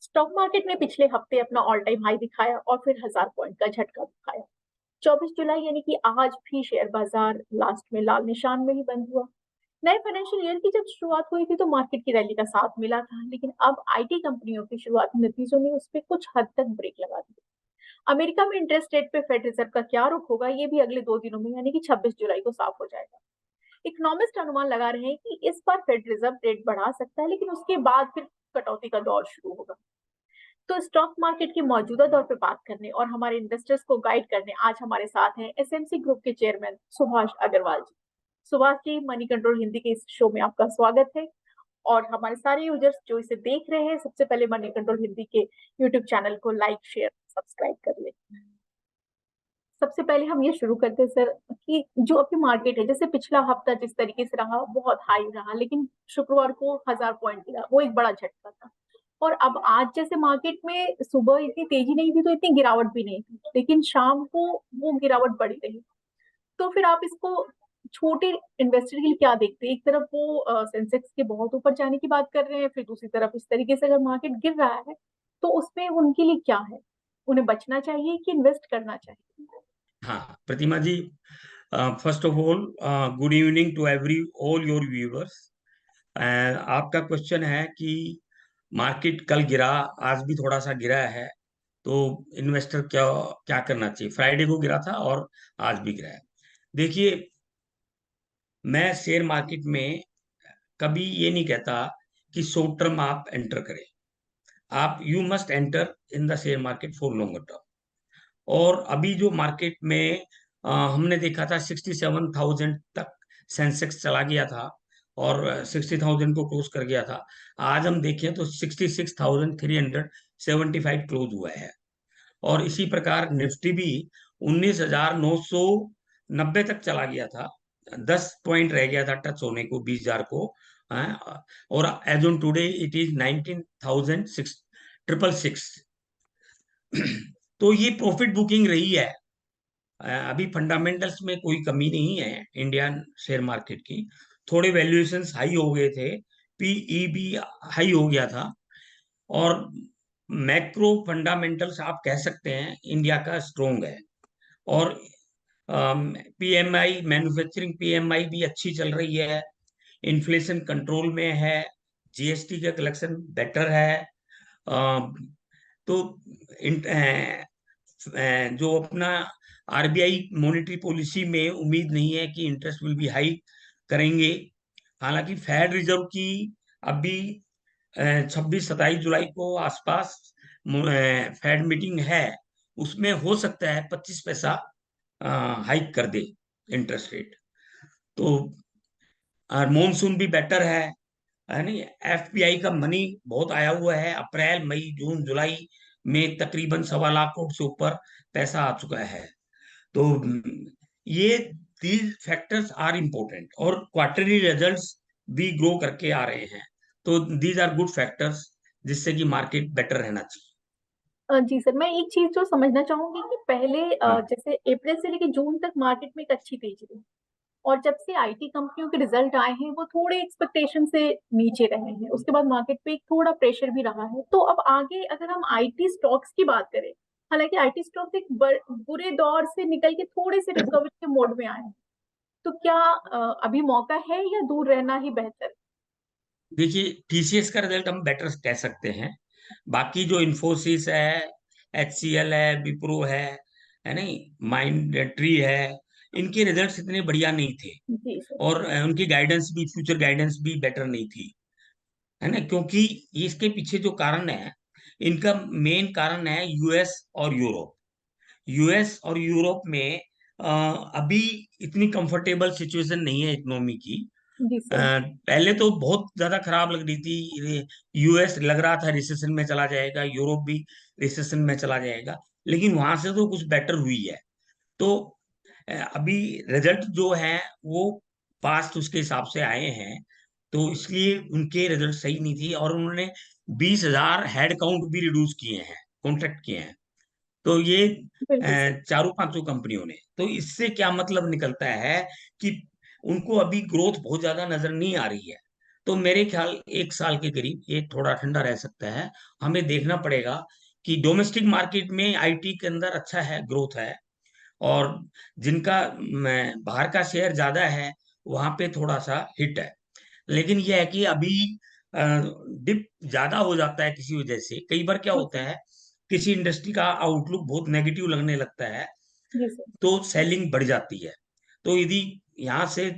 Stock market ने पिछले हफ्ते अपना ऑल टाइम हाई दिखाया और फिर 1000 पॉइंट का झटका दिखाया। 24 जुलाई यानी कि आज भी शेयर बाजार लास्ट में लाल निशान में ही बंद हुआ। नए फाइनेंशियल ईयर की जब शुरुआत हुई थी तो मार्केट की रैली का साथ मिला था, लेकिन अब आईटी कंपनियों की शुरुआती नतीजों ने उस पर कुछ हद तक ब्रेक लगा दिया। अमेरिका में इंटरेस्ट रेट पे फेड रिजर्व का क्या रुख होगा, ये भी अगले 2 दिनों में यानी कि 26 जुलाई को साफ हो जाएगा। इकोनॉमिस्ट अनुमान लगा रहे हैं कि इस बार फेड रिजर्व रेट बढ़ा सकता है, लेकिन उसके बाद फिर कटौती का दौर शुरू होगा। तो स्टॉक मार्केट के मौजूदा दौर पे बात करने और हमारे इन्वेस्टर्स को गाइड करने आज हमारे साथ हैं एसएमसी ग्रुप के चेयरमैन सुभाष अग्रवाल जी। सुभाष जी, मनी कंट्रोल हिंदी के इस शो में आपका स्वागत है। और हमारे सारे यूजर्स जो इसे देख रहे हैं, सबसे पहले मनी कंट्रोल हिंदी के यूट्यूब चैनल को लाइक शेयर सब्सक्राइब कर ले। सबसे पहले हम ये शुरू करते हैं सर कि जो अभी मार्केट है, जैसे पिछला हफ्ता जिस तरीके से रहा बहुत हाई रहा, लेकिन शुक्रवार को 1000 पॉइंट गिरा, वो एक बड़ा झटका था। और अब आज जैसे मार्केट में सुबह इतनी तेजी नहीं थी तो इतनी गिरावट भी नहीं थी, लेकिन शाम को वो गिरावट बढ़ी रही। तो फिर आप इसको छोटे इन्वेस्टर के लिए क्या देखते हैं? एक तरफ वो सेंसेक्स के बहुत ऊपर जाने की बात कर रहे हैं, फिर दूसरी तरफ इस तरीके से अगर मार्केट गिर रहा है तो उसमें उनके लिए क्या है? उन्हें बचना चाहिए कि इन्वेस्ट करना चाहिए? हाँ, Pratima ji, first of all good evening to every all your viewers. आपका क्वेश्चन है कि मार्केट कल गिरा, आज भी थोड़ा सा गिरा है, तो इन्वेस्टर क्या क्या करना चाहिए। फ्राइडे को गिरा था और आज भी गिरा है। देखिए, मैं शेयर मार्केट में कभी ये नहीं कहता कि शॉर्ट टर्म आप एंटर करें। आप you must enter in the share market for longer term. और अभी जो मार्केट में हमने देखा था 67,000 तक सेंसेक्स चला गया था और 60,000 को क्रॉस कर गया था। आज हम देखें तो 66,375 क्लोज हुआ है। और इसी प्रकार निफ्टी भी 19,990 तक चला गया था। 10 पॉइंट रह गया था टच होने को 20,000 को। और as on today it is 19,666। तो ये प्रॉफिट बुकिंग रही है। अभी फंडामेंटल्स में कोई कमी नहीं है इंडियन शेयर मार्केट की। थोड़े वैल्यूएशंस हाई हो गए थे, पीई भी हाई हो गया था। और मैक्रो फंडामेंटल्स आप कह सकते हैं इंडिया का स्ट्रोंग है। और पीएमआई, मैन्युफैक्चरिंग पीएमआई भी अच्छी चल रही है। इन्फ्लेशन कंट्रोल में है। जीएसटी का कलेक्शन बेटर है। तो जो अपना आरबीआई मॉनेटरी पॉलिसी में उम्मीद नहीं है कि इंटरेस्ट विल बी हाई करेंगे। हालांकि फेड रिजर्व की अभी 26-27 जुलाई को आसपास फेड मीटिंग है। उसमें हो सकता है 25 पैसा हाइक कर दे इंटरेस्ट रेट। तो मॉनसून भी बेटर है नहीं। एफपीआई का मनी बहुत आया हुआ है। अप्रैल, मई, जून, जुलाई में तकरीबन 1.25 लाख करोड़ से ऊपर पैसा आ चुका है। तो ये दीज फैक्टर्स आर इम्पोर्टेंट। और क्वार्टरली रिजल्ट्स भी ग्रो करके आ रहे हैं। तो दीज आर गुड फैक्टर्स जिससे कि मार्केट बेटर रहना चाहिए। जी सर, मैं एक चीज जो समझना चाहूंगी कि पहले हाँ, जैसे अप्रैल से लेकर जून तक मार्केट में एक अच्छी तेजी रही, और जब से आईटी कंपनियों के रिजल्ट आए हैं वो थोड़े एक्सपेक्टेशन से नीचे रहे हैं। उसके बाद मार्केट पे एक थोड़ा प्रेशर भी रहा है। तो अब आगे अगर हम आईटी स्टॉक्स की बात करें, हालांकि आईटी स्टॉक्स एक बुरे दौर से निकल के थोड़े से रिकवरी के मोड में आए हैं, तो क्या अभी मौका है या दूर रहना ही बेहतर? देखिए, टीसीएस का रिजल्ट हम बेटर कह सकते हैं। बाकी जो इन्फोसिस है, एचसीएल है, विप्रो है नहीं, माइंड ट्री है, इनके रिजल्ट्स इतने बढ़िया नहीं थे। जी सर। और उनकी गाइडेंस भी, फ्यूचर गाइडेंस भी बेटर नहीं थी, है ना। क्योंकि इसके पीछे जो कारण है, इनका मेन कारण है यूएस और यूरोप। यूएस और यूरोप में अभी इतनी कंफर्टेबल सिचुएशन नहीं है इकोनॉमी की। जी सर। पहले तो बहुत ज्यादा खराब लग रही थी। यूएस लग रहा था रिसेशन में चला जाएगा, यूरोप भी रिसेशन में चला जाएगा, लेकिन वहां से तो कुछ बेटर हुई है। तो अभी रिजल्ट जो है वो पास्ट उसके हिसाब से आए हैं। तो इसलिए उनके रिजल्ट सही नहीं थी। और उन्होंने 20,000 हेड काउंट भी रिड्यूस किए हैं, कॉन्ट्रैक्ट किए हैं। तो ये बिल्कुल सर। चारों पांचों कंपनियों ने। तो इससे क्या मतलब निकलता है कि उनको अभी ग्रोथ बहुत ज्यादा नजर नहीं आ रही है। तो मेरे ख्याल 1 साल के करीब ये थोड़ा ठंडा रह सकता है। हमें देखना पड़ेगा कि डोमेस्टिक मार्केट में आईटी के अंदर अच्छा है, ग्रोथ है, और जिनका बाहर का शेयर ज्यादा है वहां पे थोड़ा सा हिट है। लेकिन यह है कि अभी डिप ज्यादा हो जाता है किसी वजह से। कई बार क्या होता है, किसी इंडस्ट्री का आउटलुक बहुत नेगेटिव लगने लगता है जी सर। तो सेलिंग बढ़ जाती है। तो यदि यहाँ से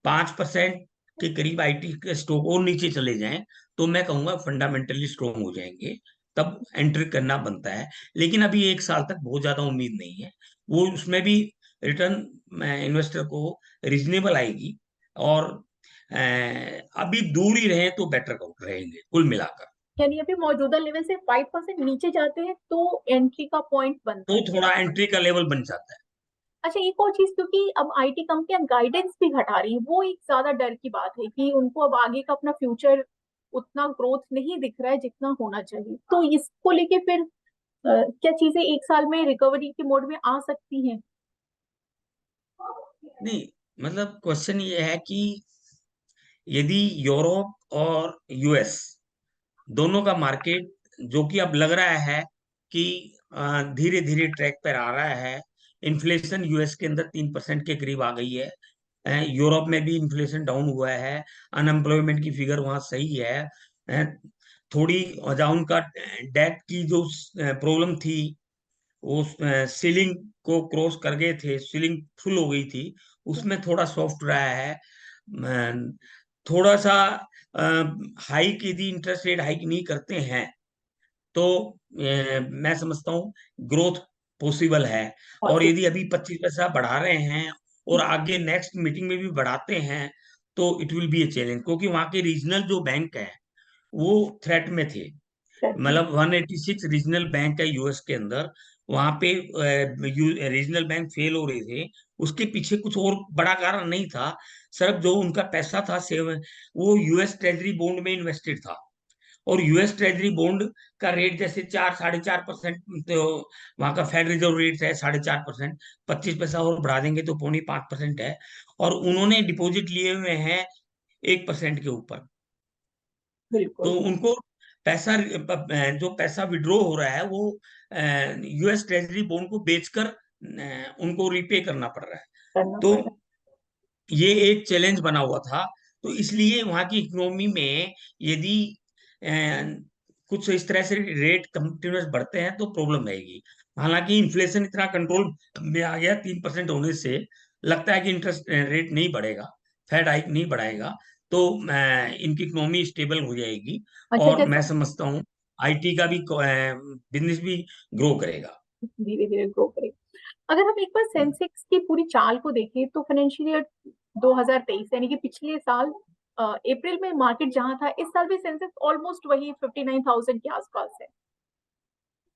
5% के करीब आईटी के स्टॉक और नीचे चले जाएं तो मैं कहूंगा फंडामेंटली स्ट्रोंग हो जाएंगे, तब एंट्री करना बनता है। लेकिन अभी 1 साल तक बहुत ज्यादा उम्मीद नहीं है। वो उसमें भी रिटर्न इन्वेस्टर को रीजनेबल आएगी, और अभी दूर ही रहे तो बेटर रहेंगे कुल मिलाकर। यानी अभी मौजूदा लेवल से 5% नीचे जाते हैं तो एंट्री का पॉइंट बनता तो है। थोड़ा एंट्री का लेवल बन जाता है। अच्छा, एक और चीज, क्योंकि अब आईटी कंपनियां गाइडेंस भी घटा रही है, वो एक ज्यादा डर की बात है कि उनको अब आगे का अपना फ्यूचर उतना ग्रोथ नहीं दिख रहा है जितना होना चाहिए। तो इसको लेके फिर क्या चीजें 1 साल में रिकवरी के मोड में आ सकती हैं? नहीं, मतलब क्वेश्चन ये है कि यदि यूरोप और यूएस दोनों का मार्केट, जो कि अब लग रहा है कि धीरे धीरे ट्रैक पर आ रहा है, इन्फ्लेशन यूएस के अंदर 3% के करीब आ गई है, यूरोप में भी इन्फ्लेशन डाउन हुआ है, अनएम्प्लॉयमेंट की फिगर वहां सही है, थोड़ी जहाँ उनका डेट की जो प्रॉब्लम थी वो सीलिंग को क्रॉस कर गए थे, सीलिंग फुल हो गई थी, उसमें थोड़ा सॉफ्ट रहा है। थोड़ा सा हाइक, यदि इंटरेस्ट रेट हाइक नहीं करते हैं तो मैं समझता हूँ ग्रोथ पॉसिबल है। और यदि अभी 25 पैसा बढ़ा रहे हैं और आगे नेक्स्ट मीटिंग में भी बढ़ाते हैं तो it will be a challenge, क्योंकि वहाँ के रीजनल जो बैंक है वो थ्रेट में थे। पॉसिबल? मतलब 186 रीजनल बैंक है यूएस के अंदर, वहां पे रीजनल बैंक फेल हो रहे थे। उसके पीछे कुछ और बड़ा कारण नहीं था, सिर्फ जो उनका पैसा था सेव वो यूएस ट्रेजरी बॉन्ड में इन्वेस्टेड था। और यूएस ट्रेजरी बॉन्ड का रेट जैसे 4-4.5%, तो वहां का फेड रिजर्व रेट है 4.5%, 25 पैसा और बढ़ा देंगे तो 0.5% है। और उन्होंने डिपॉजिट लिए हुए हैं 1% के ऊपर। तो बिल्कुल। उनको पैसा, जो पैसा विड्रॉ हो रहा है वो यूएस ट्रेजरी बॉन्ड को बेचकर उनको रिपे करना पड़ रहा है। करना तो पड़ रहा ये एक चैलेंज बना हुआ था। तो इसलिए वहां की इकोनॉमी में यदि अ, कुछ इस तरह से रेट कंटिन्यूस बढ़ते हैं तो प्रॉब्लम आएगी। हालांकि इन्फ्लेशन इतना कंट्रोल में आ गया 3% होने से, लगता है कि इंटरेस्ट रेट नहीं बढ़ेगा, फेड हाइक नहीं बढ़ाएगा, तो इनकी इकोनॉमी स्टेबल हो जाएगी। है। अच्छा, और मैं जैसा समझता हूँ आईटी का भी बिजनेस भी ग्रो करेगा। धीरे धीरे ग्रो करेगा। अगर हम एक बार सेंसेक्स की पूरी चाल को देखें तो फाइनेंशियल ईयर 2023 यानी कि पिछले साल अप्रैल में मार्केट जहां था, इस साल भी सेंसेक्स ऑलमोस्ट वही 59,000 के आसपास है।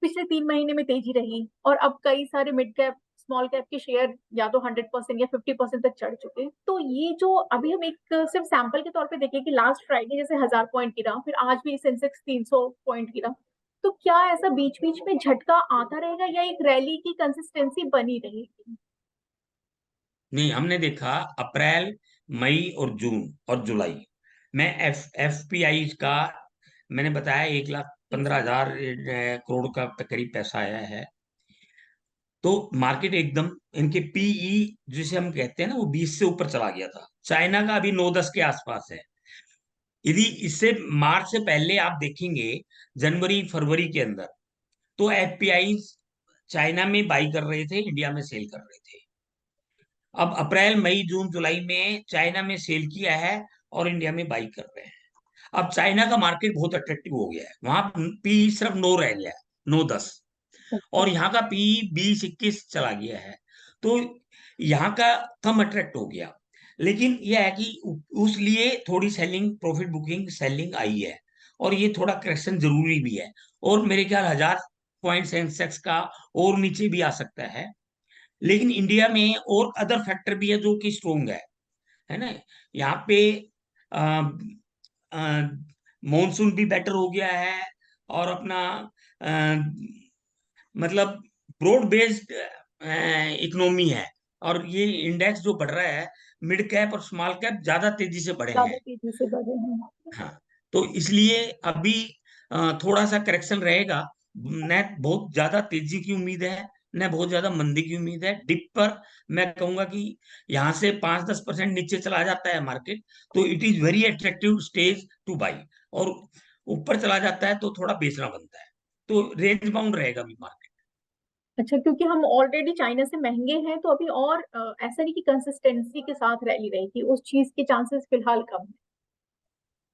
पिछले 3 महीने में तेजी रही और अब कई सारे मिड कैप स्मॉल कैप के शेयर या तो 100% या 50% तक चढ़ चुके हैं। तो ये जो अभी हम एक सिर्फ सैंपल के तौर पे देखें कि लास्ट फ्राइडे जैसे 1,000 पॉइंट गिरा, फिर आज भी सेंसेक्स 300 पॉइंट गिरा, तो क्या ऐसा बीच बीच में झटका आता रहेगा या एक रैली की कंसिस्टेंसी बनी रहेगी? नहीं, हमने देखा अप्रैल, मई और जून और जुलाई में एफ पी आई का, मैंने बताया 1,15,000 करोड़ का करीब पैसा आया है। तो मार्केट एकदम, इनके पीई जिसे हम कहते हैं ना, वो 20 से ऊपर चला गया था। चाइना का अभी 9-10 के आसपास है। यदि इससे मार्च से पहले आप देखेंगे, जनवरी फरवरी के अंदर, तो एफपीआई चाइना में बाई कर रहे थे, इंडिया में सेल कर रहे थे। अब अप्रैल मई जून जुलाई में चाइना में सेल किया है और इंडिया में बाई कर रहे हैं। अब चाइना का मार्केट बहुत अट्रैक्टिव हो गया है, वहां पी सिर्फ 9 रह गया है, 9-10। अच्छा। और यहाँ का पी 20-21 चला गया है। तो यहाँ का कम अट्रैक्ट हो गया। लेकिन यह है कि उस लिए थोड़ी सेलिंग, प्रॉफिट बुकिंग सेलिंग आई है, और ये थोड़ा करेक्शन जरूरी भी है। और मेरे ख्याल 1,000 पॉइंट सेंसेक्स का और नीचे भी आ सकता है। लेकिन इंडिया में और अदर फैक्टर भी है जो कि स्ट्रोंग है ना। यहाँ पे मॉनसून भी बेटर हो गया है, और अपना अ, मतलब ब्रॉड बेस्ड इकोनॉमी है। और ये इंडेक्स जो बढ़ रहा है, मिड कैप और स्मॉल कैप ज्यादा तेजी से बढ़े ज्यादा हैं। तेजी से बढ़ रहे हैं। हाँ, तो इसलिए अभी थोड़ा सा करेक्शन रहेगा। न बहुत ज्यादा तेजी की उम्मीद है, न बहुत ज्यादा मंदी की उम्मीद है। डिप पर मैं कहूंगा कि यहाँ से 5-10% नीचे चला जाता है मार्केट, तो it is very attractive stage two by. और ऊपर चला जाता है तो थोड़ा बेचना बनता है। तो रेंज बाउंड रहेगा अभी मार्केट। अच्छा, क्योंकि हम ऑलरेडी चाइना से महंगे हैं तो अभी और ऐसा नहीं कि कंसिस्टेंसी के साथ रैली रहेगी, उस चीज के चांसेस फिलहाल कम है।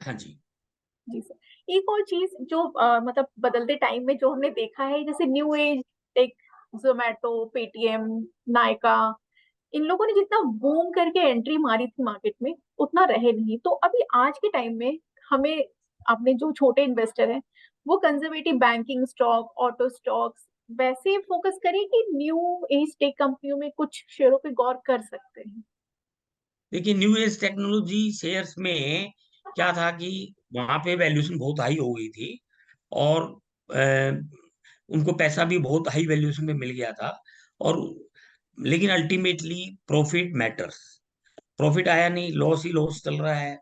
हाँ जी। जी सर, एक और चीज जो मतलब बदलते टाइम में जो हमने देखा है, जैसे new age tech, Zomato, Paytm, Nykaa, इन लोगों ने जितना बूम करके एंट्री मारी थी मार्केट में उतना रहे नहीं। तो अभी आज के टाइम में हमें, अपने जो छोटे इन्वेस्टर हैं, वो conservative banking stock, auto stocks वैसे फोकस करें कि न्यू एज टेक कंपनियों में कुछ शेयरों पे गौर कर सकते हैं? देखिए, न्यू एज टेक्नोलॉजी शेयर्स में क्या था कि वहां पे वैल्यूएशन बहुत हाई हो गई थी, और उनको पैसा भी बहुत हाई वैल्यूएशन में मिल गया था। और लेकिन अल्टीमेटली प्रॉफिट मैटर्स। प्रॉफिट आया नहीं, लॉस ही लॉस चल रहा है।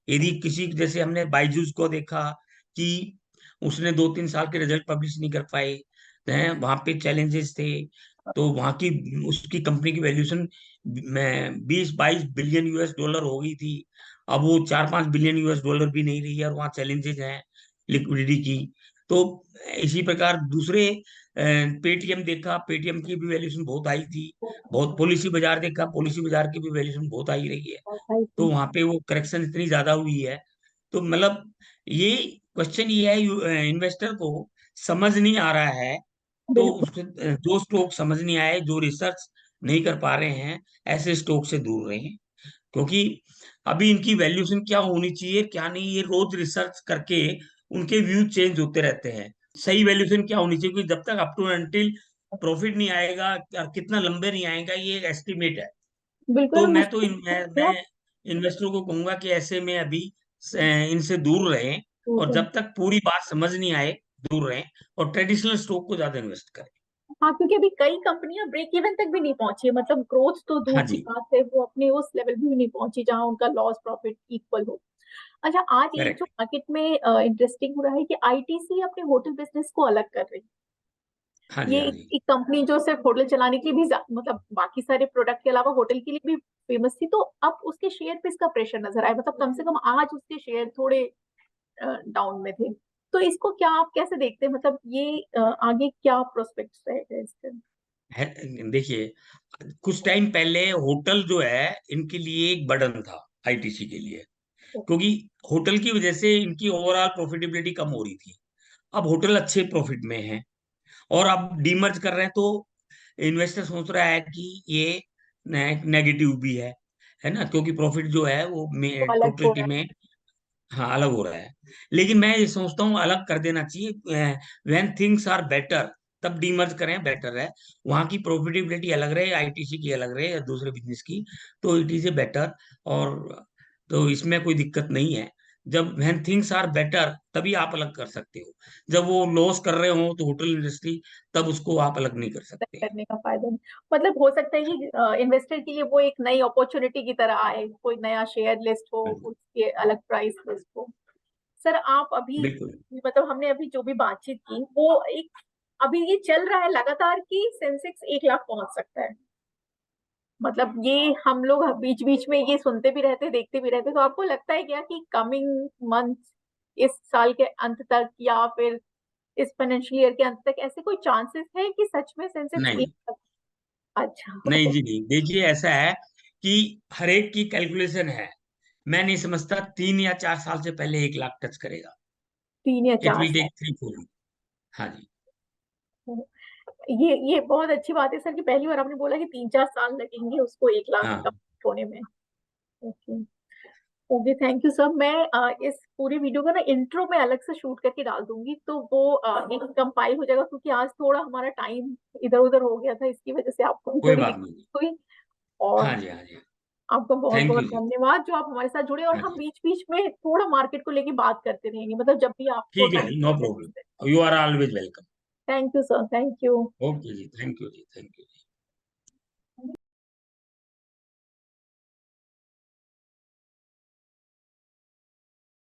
यदि किसी, जैसे हमने बायजूस को देखा कि उसने 2-3 साल के रिजल्ट पब्लिश नहीं कर पाए हैं, वहां पे चैलेंजेस थे। तो वहां की, उसकी कंपनी की वैल्यूएशन में 20-22 बिलियन US डॉलर हो गई थी। अब वो 4-5 बिलियन US डॉलर भी नहीं रही है, और वहाँ चैलेंजेस हैं लिक्विडिटी की। तो इसी प्रकार दूसरे, पेटीएम देखा, पेटीएम की भी वैल्यूएशन बहुत हाई थी। बहुत, पॉलिसी बाजार देखा, पॉलिसी बाजार की भी वैल्यूएशन बहुत हाई रही है। तो वहां पे वो करेक्शन इतनी ज्यादा हुई है। तो मतलब ये क्वेश्चन ये है, इन्वेस्टर को समझ नहीं आ रहा है। तो बिल्कुल। जो स्टॉक समझ नहीं आए, जो रिसर्च नहीं कर पा रहे हैं, ऐसे स्टॉक से दूर रहें। क्योंकि अभी इनकी वैल्यूएशन क्या होनी चाहिए, क्या नहीं, ये रोज रिसर्च करके उनके व्यू चेंज होते रहते हैं। सही वैल्यूएशन क्या होनी चाहिए, क्योंकि जब तक अप टू अनटिल प्रॉफिट नहीं आएगा, और कितना लंबे नहीं आएगा, ये एक एस्टिमेट है। बिल्कुल, तो और मैं तो मुझे मैं इन्वेस्टर को कहूंगा कि ऐसे में अभी इनसे दूर रहें, और जब तक पूरी बात समझ नहीं आए, दूर रहें, और ट्रेडिशनल स्टॉक को ज्यादा इन्वेस्ट करें। हाँ, क्योंकि अभी कई कंपनियां ब्रेक इवन तक भी नहीं पहुंची है, मतलब ग्रोथ तो दूर हाँ की जी। बात है, वो अपने उस लेवल भी नहीं पहुंची जहां उनका लॉस प्रॉफिट इक्वल हो। अच्छा, आज एक जो करेक्ट। मार्केट में इंटरेस्टिंग हो रहा है कि आईटीसी अपने होटल बिजनेस को अलग कर रही है। हाँ जी। ये हाँ एक, जी। एक कंपनी जो सिर्फ होटल चलाने के लिए भी मतलब बाकी सारे प्रोडक्ट के अलावा होटल के लिए भी फेमस थी, तो अब उसके शेयर पे इसका प्रेशर नजर आया, मतलब कम से कम आज उसके शेयर थोड़े डाउन में थे। तो इसको क्या आप कैसे देखते हैं, मतलब ये आगे क्या प्रोस्पेक्ट्स रहेगा इसके? देखिए, कुछ टाइम पहले होटल जो है इनके लिए एक बर्डन था, आईटीसी के लिए। क्योंकि होटल की वजह से इनकी ओवरऑल प्रॉफिटेबिलिटी कम हो रही थी। अब होटल अच्छे प्रॉफिट में है, और अब डीमर्ज कर रहे हैं, तो इन्वेस्टर सोच रहा है कि ये नेगेटिव भी है ना, क्योंकि प्रॉफिट जो है वो तो अलग हो टोटलिटी रहा में, हाँ, अलग हो रहा है। लेकिन मैं ये सोचता हूँ अलग कर देना चाहिए। व्हेन थिंग्स आर बेटर, तब डीमर्ज करें, बेटर है। वहाँ की प्रॉफिटेबिलिटी अलग रहे, आईटीसी की अलग रहे, या दूसरे बिजनेस की, तो इट इज ए बेटर। और तो इसमें कोई दिक्कत नहीं है। जब व्हेन थिंग्स आर बेटर, तभी आप अलग कर सकते हो। जब वो लॉस कर रहे हो, तो होटल इंडस्ट्री, तब उसको आप अलग नहीं कर है, सकते। करने का फायदा नहीं। मतलब हो सकता है कि इन्वेस्टर के लिए वो एक नई अपॉर्चुनिटी की तरह आए, कोई नया शेयर लिस्ट हो, हाँ जी, उसके अलग प्राइस लिस्ट हो। सर आप अभी, बिल्कुल। मतलब हमने अभी जो भी बातचीत की वो एक, अभी ये चल रहा है लगातार कि सेंसेक्स 1 लाख पहुंच सकता है, मतलब ये हम लोग बीच बीच में ये सुनते भी रहते, देखते भी रहते, तो आपको लगता है क्या कि कमिंग मंथ, इस साल के अंत तक या फिर इस फाइनेंशियल ईयर के अंत तक ऐसे कोई चांसेस है कि सच में सेंसेक्स नहीं, एक? अच्छा। नहीं जी, नहीं। देखिए, ऐसा है कि हर एक की कैलकुलेशन है। मैं नहीं समझता 3 या 4 साल से पहले 1 लाख टच करेगा। 3 या 4 इट विल साल टेक 3-4। हाँ जी। ये बहुत अच्छी बात है सर कि पहली बार आपने बोला कि 3-4 साल लगेंगे उसको 1 लाख हाँ, कंप्लीट होने में। Okay. Okay, thank you sir. मैं इस पूरी वीडियो का ना इंट्रो में अलग से शूट करके डाल दूंगी, तो वो एक कंपाइल हो जाएगा, क्योंकि आज थोड़ा हमारा टाइम इधर उधर हो गया था, इसकी वजह से आपको भी कोई थोड़ी बात दिक्कत नहीं। हुई। हाँ और जी, हाँ जी। आपका बहुत थैंक बहुत यू जी। धन्यवाद जो आप हमारे साथ जुड़े, और हाँ हम जी। बीच बीच में थोड़ा मार्केट को लेके बात करते रहेंगे, मतलब जब भी आपको ठीक है टाइम जी, नो मिले। Problem. You are always welcome. Thank you sir, thank you. Okay जी, थैंक यू जी, थैंक यू।